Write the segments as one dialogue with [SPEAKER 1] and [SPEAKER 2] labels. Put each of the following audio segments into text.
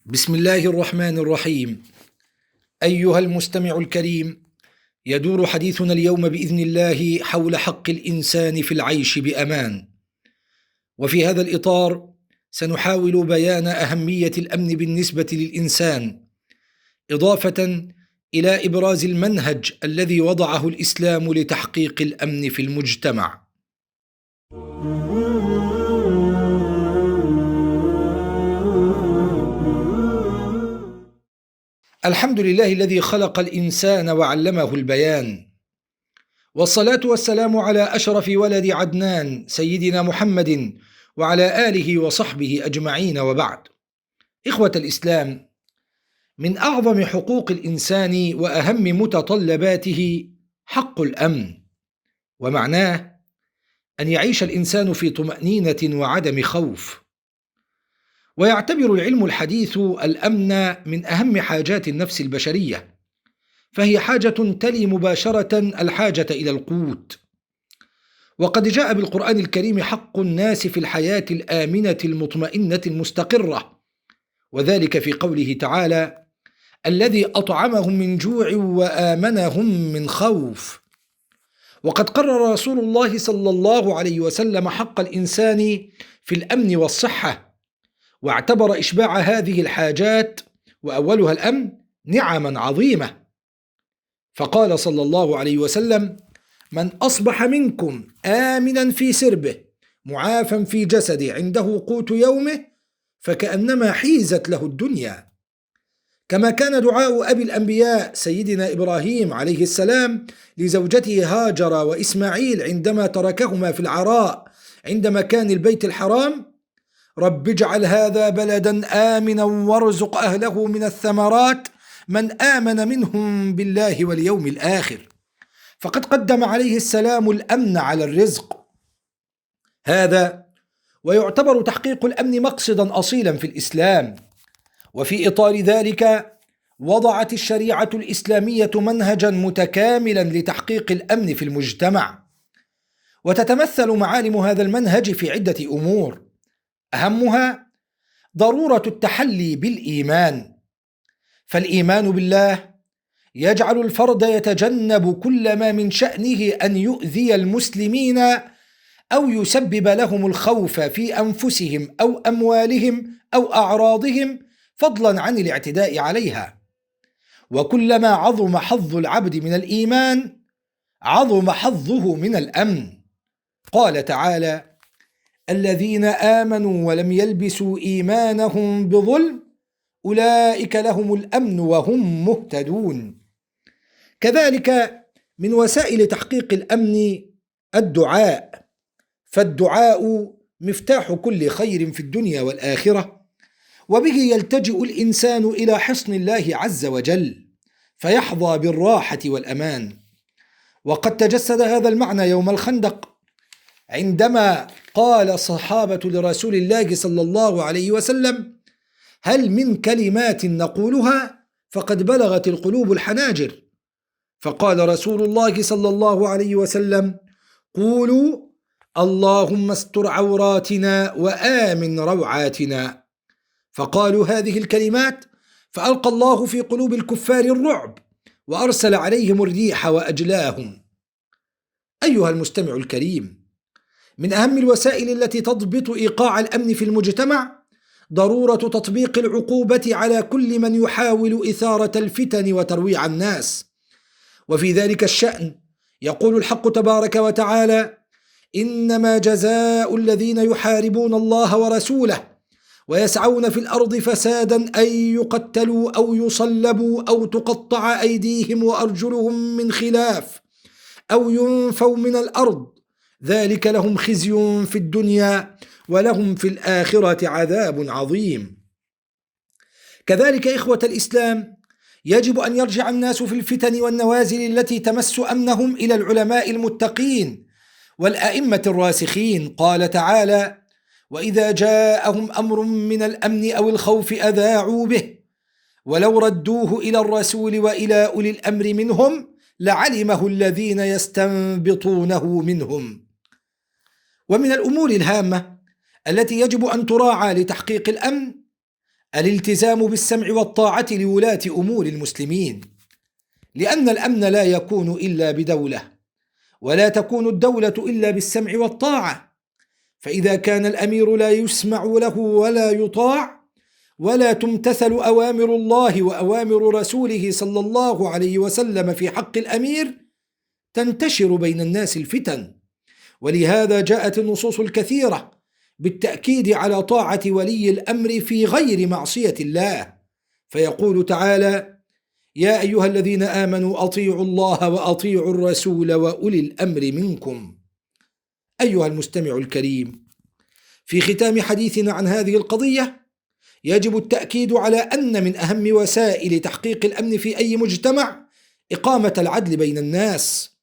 [SPEAKER 1] بسم الله الرحمن الرحيم. أيها المستمع الكريم، يدور حديثنا اليوم بإذن الله حول حق الإنسان في العيش بأمان. وفي هذا الإطار سنحاول بيان أهمية الأمن بالنسبة للإنسان، إضافة إلى إبراز المنهج الذي وضعه الإسلام لتحقيق الأمن في المجتمع. الحمد لله الذي خلق الإنسان وعلمه البيان، والصلاة والسلام على أشرف ولد عدنان سيدنا محمد وعلى آله وصحبه أجمعين، وبعد. إخوة الإسلام، من أعظم حقوق الإنسان وأهم متطلباته حق الأمن، ومعناه أن يعيش الإنسان في طمأنينة وعدم خوف. ويعتبر العلم الحديث الأمن من أهم حاجات النفس البشرية، فهي حاجة تلي مباشرة الحاجة إلى القوت. وقد جاء بالقرآن الكريم حق الناس في الحياة الآمنة المطمئنة المستقرة، وذلك في قوله تعالى: الذي أطعمهم من جوع وآمنهم من خوف. وقد قرر رسول الله صلى الله عليه وسلم حق الإنسان في الأمن والصحة، واعتبر إشباع هذه الحاجات وأولها الأمن نعما عظيمة، فقال صلى الله عليه وسلم: من أصبح منكم آمنا في سربه معافا في جسده عنده قوت يومه فكأنما حيزت له الدنيا. كما كان دعاء أبي الأنبياء سيدنا إبراهيم عليه السلام لزوجته هاجر وإسماعيل عندما تركهما في العراء عند مكان البيت الحرام: رب اجعل هذا بلدا آمنا وارزق أهله من الثمرات من آمن منهم بالله واليوم الآخر. فقد قدم عليه السلام الأمن على الرزق هذا، ويعتبر تحقيق الأمن مقصدا أصيلا في الإسلام. وفي إطار ذلك وضعت الشريعة الإسلامية منهجا متكاملا لتحقيق الأمن في المجتمع، وتتمثل معالم هذا المنهج في عدة أمور، أهمها ضرورة التحلي بالإيمان. فالإيمان بالله يجعل الفرد يتجنب كل ما من شأنه أن يؤذي المسلمين أو يسبب لهم الخوف في أنفسهم أو أموالهم أو أعراضهم، فضلا عن الاعتداء عليها. وكلما عظم حظ العبد من الإيمان عظم حظه من الأمن. قال تعالى: الذين آمنوا ولم يلبسوا إيمانهم بظلم أولئك لهم الأمن وهم مهتدون. كذلك من وسائل تحقيق الأمن الدعاء، فالدعاء مفتاح كل خير في الدنيا والآخرة، وبه يلتجئ الإنسان إلى حصن الله عز وجل فيحظى بالراحة والأمان. وقد تجسد هذا المعنى يوم الخندق عندما قال الصحابة لرسول الله صلى الله عليه وسلم: هل من كلمات نقولها فقد بلغت القلوب الحناجر؟ فقال رسول الله صلى الله عليه وسلم: قولوا اللهم استر عوراتنا وآمن روعاتنا. فقالوا هذه الكلمات فألقى الله في قلوب الكفار الرعب وأرسل عليهم الريح وأجلاهم. أيها المستمع الكريم، من أهم الوسائل التي تضبط إيقاع الأمن في المجتمع ضرورة تطبيق العقوبة على كل من يحاول إثارة الفتن وترويع الناس. وفي ذلك الشأن يقول الحق تبارك وتعالى: إنما جزاء الذين يحاربون الله ورسوله ويسعون في الأرض فسادا أن يقتلوا أو يصلبوا أو تقطع أيديهم وأرجلهم من خلاف أو ينفوا من الأرض ذلك لهم خزي في الدنيا ولهم في الآخرة عذاب عظيم. كذلك إخوة الإسلام، يجب أن يرجع الناس في الفتن والنوازل التي تمس أمنهم إلى العلماء المتقين والأئمة الراسخين. قال تعالى: وإذا جاءهم أمر من الأمن أو الخوف أذاعوا به ولو ردوه إلى الرسول وإلى أولي الأمر منهم لعلمه الذين يستنبطونه منهم. ومن الأمور الهامة التي يجب أن تراعى لتحقيق الأمن الالتزام بالسمع والطاعة لولاة أمور المسلمين، لأن الأمن لا يكون إلا بدولة، ولا تكون الدولة إلا بالسمع والطاعة. فإذا كان الأمير لا يسمع له ولا يطاع، ولا تمتثل أوامر الله وأوامر رسوله صلى الله عليه وسلم في حق الأمير، تنتشر بين الناس الفتن. ولهذا جاءت النصوص الكثيرة بالتأكيد على طاعة ولي الأمر في غير معصية الله، فيقول تعالى: يا أيها الذين آمنوا أطيعوا الله وأطيعوا الرسول وأولي الأمر منكم. أيها المستمع الكريم، في ختام حديثنا عن هذه القضية يجب التأكيد على أن من أهم وسائل تحقيق الأمن في أي مجتمع إقامة العدل بين الناس،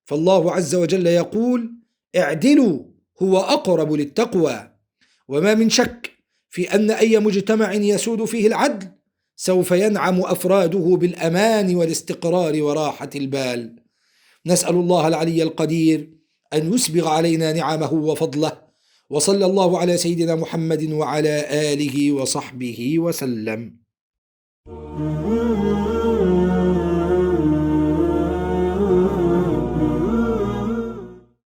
[SPEAKER 1] فالله عز وجل يقول: اعدلوا هو أقرب للتقوى. وما من شك في أن أي مجتمع يسود فيه العدل سوف ينعم أفراده بالأمان والاستقرار وراحة البال. نسأل الله العلي القدير أن يسبغ علينا نعمه وفضله، وصلى الله على سيدنا محمد وعلى آله وصحبه وسلم.